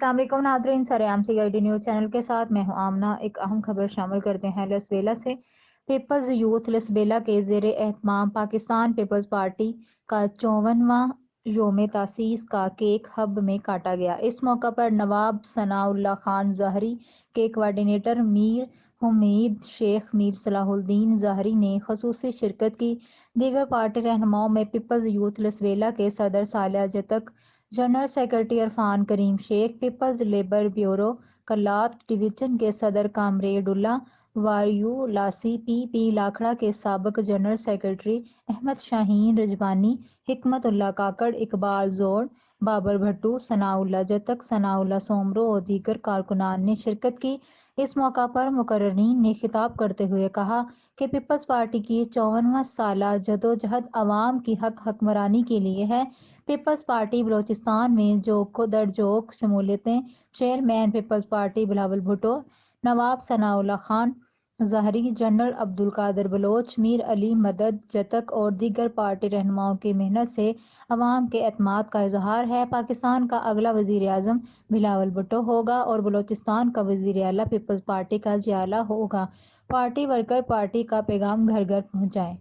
السلام علیکم ناظرین، سرعام CID نیوز چینل کے ساتھ میں ہوں آمنہ۔ ایک اہم خبر شامل کرتے ہیں لسبیلا سے۔ پیپلز یوتھ لسبیلا کے زیر اہتمام پاکستان پیپلز پارٹی کا 54واں یوم تاسیس کا کیک ہب میں کاٹا گیا۔ اس موقع پر نواب ثناء اللہ خان ظاہری، کیک کوآرڈینیٹر میر حمید شیخ، میر صلاح الدین ظاہری نے خصوصی شرکت کی۔ دیگر پارٹی رہنماؤں میں پیپلز یوتھ لسبیلا کے صدر Saleh Jatak, general secretary Irfan Karim Sheikh, peoples labour bureau Kalat division کے صدر کامریڈ اللہ واریولاسی، پی لاکھڑا کے سابق general secretary Ahmed Shaheen Rajwani, Hikmatullah Kakar, Iqbal زوڑ، Babar Bhutto, ثناء اللہ جتک، ثناء اللہ سومرو اور دیگر کارکنان نے شرکت کی۔ اس موقع پر مقررین نے خطاب کرتے ہوئے کہا کہ پیپلز پارٹی کی 54واں سالہ جدوجہد عوام کی حکمرانی کے لیے ہے۔ پیپلز پارٹی بلوچستان میں جوک در جوک شمولیتیں: chairman Peoples Party Bilawal Bhutto, Nawab Sanaullah Khan Zehri, general Abdul Qadir Baloch, Mir Ali Madad Jattak اور دیگر پارٹی رہنماؤں کی محنت سے عوام کے اعتماد کا اظہار ہے۔ پاکستان کا اگلا وزیر اعظم بلاول بھٹو ہوگا اور بلوچستان کا وزیر اعلیٰ پیپلز پارٹی کا جیالہ ہوگا۔ پارٹی ورکر پارٹی کا پیغام گھر گھر پہنچائیں۔